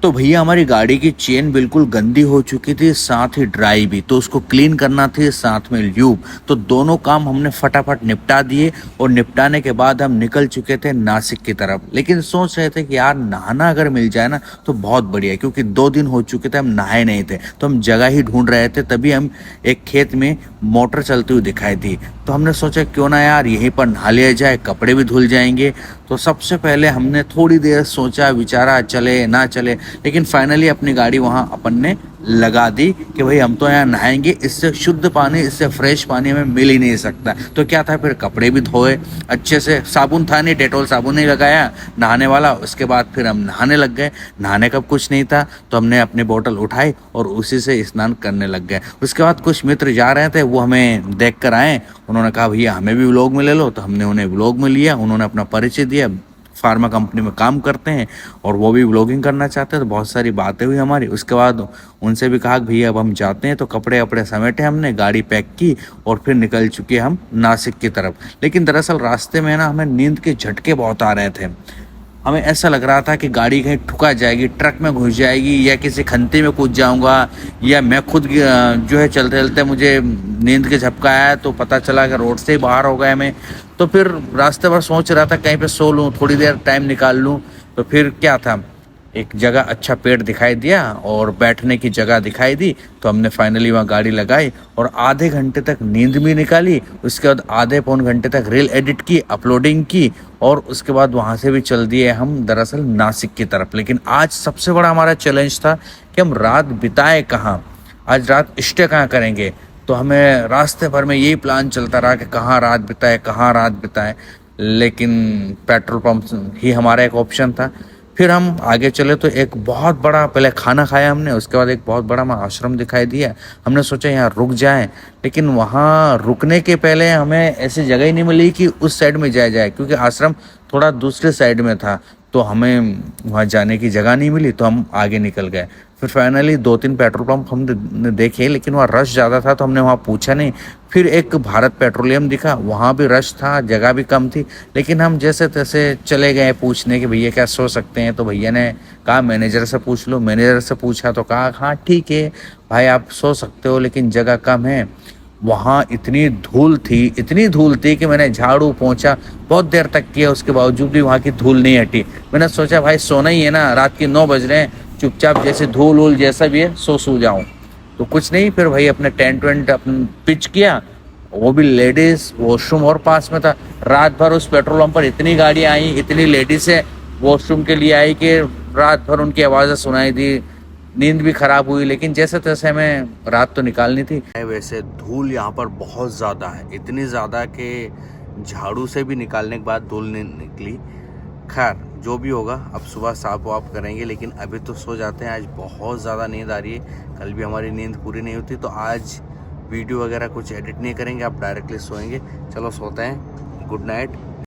तो भैया हमारी गाड़ी की चेन बिल्कुल गंदी हो चुकी थी, साथ ही ड्राई भी, तो उसको क्लीन करना थी, साथ में ल्यूब। तो दोनों काम हमने फटाफट निपटा दिए और निपटाने के बाद हम निकल चुके थे नासिक की तरफ। लेकिन सोच रहे थे कि यार नहाना अगर मिल जाए ना तो बहुत बढ़िया है, क्योंकि 2 दिन हो चुके थे हम नहाए नहीं थे, तो हम जगह ही ढूंढ रहे थे। तभी हम एक खेत में मोटर चलती हुई दिखाई दी, तो हमने सोचा क्यों ना यार यहीं पर नहा लिया जाए, कपड़े भी धुल जाएंगे। तो सबसे पहले हमने थोड़ी देर सोचा विचारा चले ना चले, लेकिन फाइनली अपनी गाड़ी वहाँ अपन ने लगा दी कि भाई हम तो यहाँ नहाएंगे, इससे शुद्ध पानी, इससे फ्रेश पानी हमें मिल ही नहीं सकता। तो क्या था, फिर कपड़े भी धोए अच्छे से, साबुन था नहीं, डेटॉल साबुन नहीं लगाया नहाने वाला। उसके बाद फिर हम नहाने लग गए। नहाने का कुछ नहीं था, तो हमने अपनी बोतल उठाई और उसी से स्नान करने लग गए। उसके बाद कुछ मित्र जा रहे थे, वो हमें देख कर आए, उन्होंने कहा भैया हमें भी व्लॉग में ले लो, तो हमने उन्हें व्लॉग में लिया। उन्होंने अपना परिचय दिया, फार्मा कंपनी में काम करते हैं और वो भी व्लॉगिंग करना चाहते हैं। तो बहुत सारी बातें हुई हमारी। उसके बाद उनसे भी कहा कि भैया अब हम जाते हैं, तो कपड़े वपड़े समेटे, हमने गाड़ी पैक की और फिर निकल चुके हम नासिक की तरफ। लेकिन दरअसल रास्ते में ना हमें नींद के झटके बहुत आ रहे थे। हमें ऐसा लग रहा था कि गाड़ी कहीं ठुका जाएगी, ट्रक में घुस जाएगी, या किसी खंती में कूद जाऊंगा, या मैं खुद जो है चलते चलते मुझे नींद के झपका आया तो पता चला कि रोड से ही बाहर हो गए मैं। तो फिर रास्ते भर सोच रहा था कहीं पे सो लूँ, थोड़ी देर टाइम निकाल लूँ। तो फिर क्या था, एक जगह अच्छा पेड़ दिखाई दिया और बैठने की जगह दिखाई दी, तो हमने फाइनली वहाँ गाड़ी लगाई और आधे घंटे तक नींद भी निकाली। उसके बाद आधे पौन घंटे तक रील एडिट की, अपलोडिंग की, और उसके बाद वहाँ से भी चल दिए हम दरअसल नासिक की तरफ। लेकिन आज सबसे बड़ा हमारा चैलेंज था कि हम रात बिताए कहाँ, आज रात स्टे कहाँ करेंगे। तो हमें रास्ते भर में यही प्लान चलता रहा कि कहाँ रात बिताए, कहाँ रात बिताए। लेकिन पेट्रोल पंप ही हमारा एक ऑप्शन था। फिर हम आगे चले तो एक बहुत बड़ा, पहले खाना खाया हमने, उसके बाद एक बहुत बड़ा हमें आश्रम दिखाई दिया। हमने सोचा यहाँ रुक जाएं, लेकिन वहाँ रुकने के पहले हमें ऐसी जगह ही नहीं मिली कि उस साइड में जाया जाए, क्योंकि आश्रम थोड़ा दूसरे साइड में था। तो हमें वहाँ जाने की जगह नहीं मिली, तो हम आगे निकल गए। फिर फाइनली 2-3 पेट्रोल पंप हमने देखे, लेकिन वहाँ रश ज़्यादा था तो हमने वहाँ पूछा नहीं। फिर एक भारत पेट्रोलियम दिखा, वहाँ भी रश था, जगह भी कम थी। लेकिन हम जैसे तैसे चले गए पूछने कि भैया क्या सो सकते हैं। तो भैया ने कहा मैनेजर से पूछ लो। मैनेजर से पूछा तो कहा हाँ ठीक है भाई आप सो सकते हो, लेकिन जगह कम है। वहाँ इतनी धूल थी, इतनी धूल थी कि मैंने झाड़ू पोंछा बहुत देर तक किया, उसके बावजूद भी वहाँ की धूल नहीं हटी। मैंने सोचा भाई सोना ही है ना, रात के 9 बज रहे हैं, चुपचाप जैसे धूल वूल जैसा भी है सो जाऊं। तो कुछ नहीं, फिर भाई अपने टेंट वेंट अपन पिच किया, वो भी लेडीज वॉशरूम और पास में था। रात भर उस पेट्रोल पंप पर इतनी गाड़ियां आई, इतनी लेडीज है वॉशरूम के लिए आई कि रात भर उनकी आवाज़ें सुनाई दी। नींद भी खराब हुई, लेकिन जैसे तैसे हमें रात तो निकालनी थी। वैसे धूल यहाँ पर बहुत ज़्यादा है, इतनी ज़्यादा कि झाड़ू से भी निकालने के बाद धूल नहीं निकली। खैर जो भी होगा, अब सुबह साफ वाफ करेंगे, लेकिन अभी तो सो जाते हैं। आज बहुत ज़्यादा नींद आ रही है, कल भी हमारी नींद पूरी नहीं होती, तो आज वीडियो वगैरह कुछ एडिट नहीं करेंगे, आप डायरेक्टली सोएंगे। चलो सोते हैं, गुड नाइट।